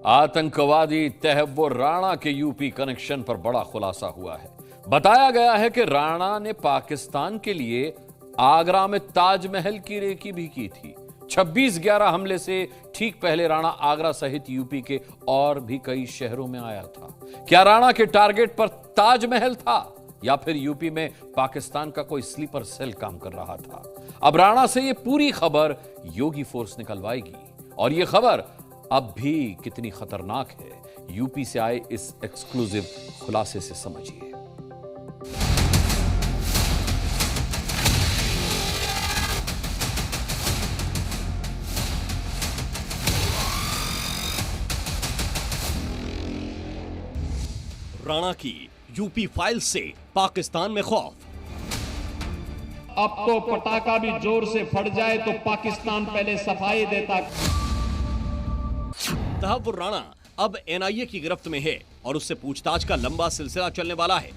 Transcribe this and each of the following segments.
आतंकवादी तहव्वुर राणा के UP connection पर बड़ा खुलासा हुआ है। बताया गया है कि राणा ने पाकिस्तान के लिए आगरा में ताजमहल की रेकी भी की थी। 26/11 हमले से ठीक पहले राणा आगरा सहित यूपी के और भी कई शहरों में आया था। क्या राणा के टारगेट पर ताजमहल था या फिर यूपी में पाकिस्तान का कोई स्लीपर सेल काम कर रहा था? अब राणा से यह पूरी खबर योगी फोर्स निकलवाएगी और यह खबर अब भी कितनी खतरनाक है, यूपी से आए इस एक्सक्लूसिव खुलासे से समझिए। राणा की यूपी फाइल से पाकिस्तान में खौफ। अब तो पटाखा भी जोर से फट जाए तो पाकिस्तान पहले सफाई देता। तहव्वुर राणा अब एनआईए की गिरफ्त में है और उससे पूछताछ का लंबा सिलसिला चलने वाला है।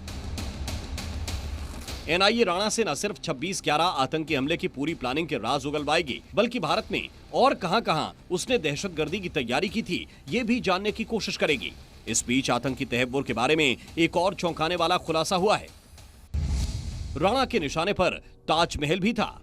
एनआईए राणा से न सिर्फ 26/11 आतंकी हमले की पूरी प्लानिंग के राज उगलवाएगी, बल्कि भारत में और कहां-कहां उसने दहशतगर्दी की तैयारी की थी, ये भी जानने की कोशिश करेगी। इस बीच आतंकी तहव्वुर के बारे में एक और चौंकाने वाला खुलासा हुआ है। राणा के निशाने पर ताजमहल भी था।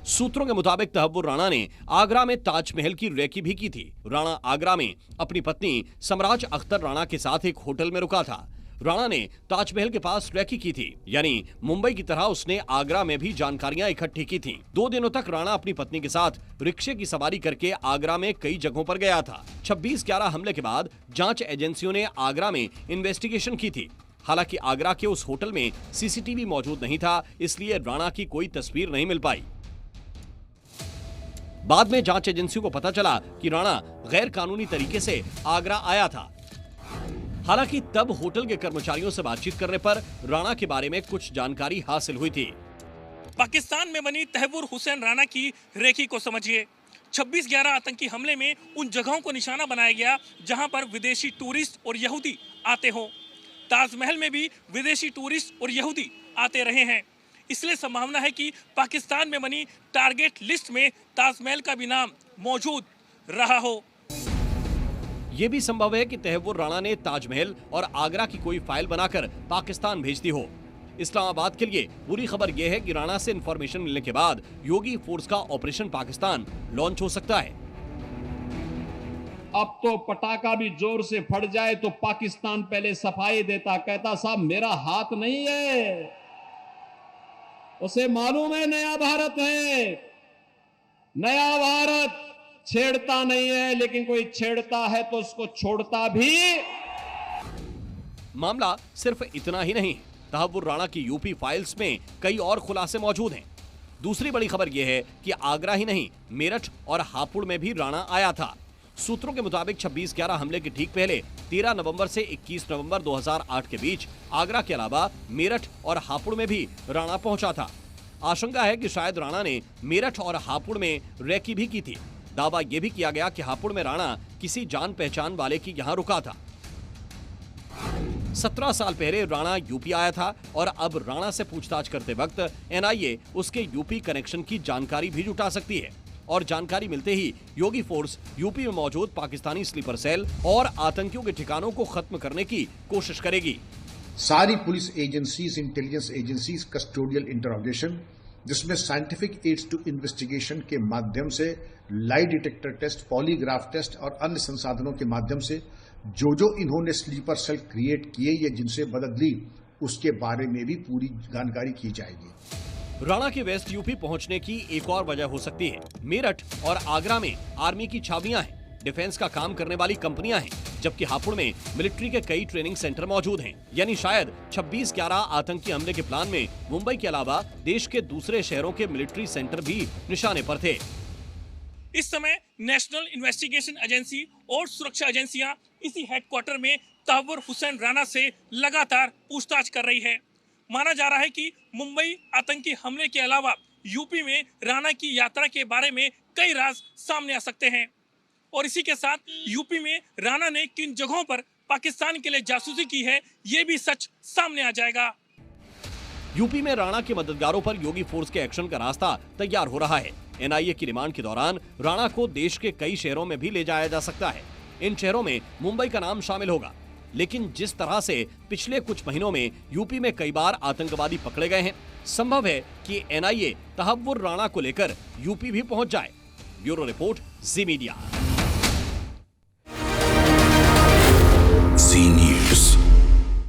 सूत्रों के मुताबिक तहव्वुर राणा ने आगरा में ताजमहल की रेकी भी की थी। राणा आगरा में अपनी पत्नी समराज अख्तर राणा के साथ एक होटल में रुका था। राणा ने ताजमहल के पास रेकी की थी, यानी मुंबई की तरह उसने आगरा में भी जानकारियां इकट्ठी की थी। 2 दिनों तक राणा अपनी पत्नी के साथ रिक्शे की सवारी करके आगरा में कई जगहों पर गया था। 26/11 हमले के बाद जांच एजेंसियों ने आगरा में इन्वेस्टिगेशन की थी। हालांकि आगरा के उस होटल में सीसीटीवी मौजूद नहीं था, इसलिए राणा की कोई तस्वीर नहीं मिल पाई। बाद में जांच एजेंसियों को पता चला कि राणा गैर कानूनी तरीके से आगरा आया था। हालांकि तब होटल के कर्मचारियों से बातचीत करने पर राणा के बारे में कुछ जानकारी हासिल हुई थी। पाकिस्तान में बनी तहव्वुर हुसैन राणा की रेकी को समझिए। 26/11 आतंकी हमले में उन जगहों को निशाना बनाया गया जहां पर विदेशी टूरिस्ट और यहूदी आते हों। ताजमहल में भी विदेशी टूरिस्ट और यहूदी आते रहे हैं, इसलिए संभावना है कि पाकिस्तान में बनी टारगेट लिस्ट में ताजमहल का भी नाम मौजूद रहा हो। यह भी संभव है कि तहव्वुर राणा ने ताजमहल और आगरा की कोई फाइल बनाकर पाकिस्तान भेज दी हो। इस्लामाबाद के लिए बुरी खबर यह है कि राणा से इंफॉर्मेशन मिलने के बाद योगी फोर्स का ऑपरेशन पाकिस्तान लॉन्च हो सकता है। अब तो पटाखा भी जोर से फट जाए तो पाकिस्तान पहले सफाई देता, कहता साहब मेरा हाथ नहीं है। उसे मालूम है नया भारत है, नया भारत छेड़ता नहीं है, लेकिन कोई छेड़ता है तो उसको छोड़ता भी। मामला सिर्फ इतना ही नहीं, तहव्वुर राणा की यूपी फाइल्स में कई और खुलासे मौजूद हैं। दूसरी बड़ी खबर यह है कि आगरा ही नहीं, मेरठ और हापुड़ में भी राणा आया था। सूत्रों के मुताबिक 26/11 हमले के ठीक पहले 13 नवंबर से 21 नवंबर 2008 के बीच आगरा के अलावा मेरठ और हापुड़ में भी राणा पहुंचा था। आशंका है कि शायद राणा ने मेरठ और हापुड़ में रेकी भी की थी। दावा यह भी किया गया कि हापुड़ में राणा किसी जान पहचान वाले की यहां रुका था। 17 साल पहले राणा यूपी आया था और अब राणा से पूछताछ करते वक्त एनआईए उसके यूपी कनेक्शन की जानकारी भी जुटा सकती है और जानकारी मिलते ही योगी फोर्स यूपी में मौजूद पाकिस्तानी स्लीपर सेल और आतंकियों के ठिकानों को खत्म करने की कोशिश करेगी। सारी police agencies, intelligence agencies custodial interrogation, जिसमें साइंटिफिक एड्स टू इन्वेस्टिगेशन के माध्यम से lie detector test, polygraph test और अन्य संसाधनों के माध्यम से जो इन्होंने स्लीपर सेल क्रिएट किए या जिनसे मदद ली, उसके बारे में भी पूरी जानकारी की जाएगी। राणा के वेस्ट यूपी पहुंचने की एक और वजह हो सकती है। मेरठ और आगरा में आर्मी की छावनियां हैं, डिफेंस का काम करने वाली कंपनियां हैं, जबकि हापुड़ में मिलिट्री के कई ट्रेनिंग सेंटर मौजूद हैं। यानी शायद 26/11 आतंकी हमले के प्लान में मुंबई के अलावा देश के दूसरे शहरों के मिलिट्री सेंटर भी निशाने पर थे। इस समय नेशनल इन्वेस्टिगेशन एजेंसी और सुरक्षा एजेंसियां इसी हेडक्वार्टर में तहव्वुर हुसैन राणा से लगातार पूछताछ कर रही है। माना जा रहा है कि मुंबई आतंकी हमले के अलावा यूपी में राणा की यात्रा के बारे में कई राज सामने आ सकते हैं और इसी के साथ यूपी में राणा ने किन जगहों पर पाकिस्तान के लिए जासूसी की है, ये भी सच सामने आ जाएगा। यूपी में राणा के मददगारों पर योगी फोर्स के एक्शन का रास्ता तैयार हो रहा है। एनआईए की रिमांड के दौरान राणा को देश के कई शहरों में भी ले जाया जा सकता है। इन चेहरों में मुंबई का नाम शामिल होगा। लेकिन जिस तरह से पिछले कुछ महीनों में यूपी में कई बार आतंकवादी पकड़े गए हैं, संभव है कि एनआईए तहव्वुर राणा को लेकर यूपी भी पहुंच जाए। ब्यूरो रिपोर्ट, जी मीडिया।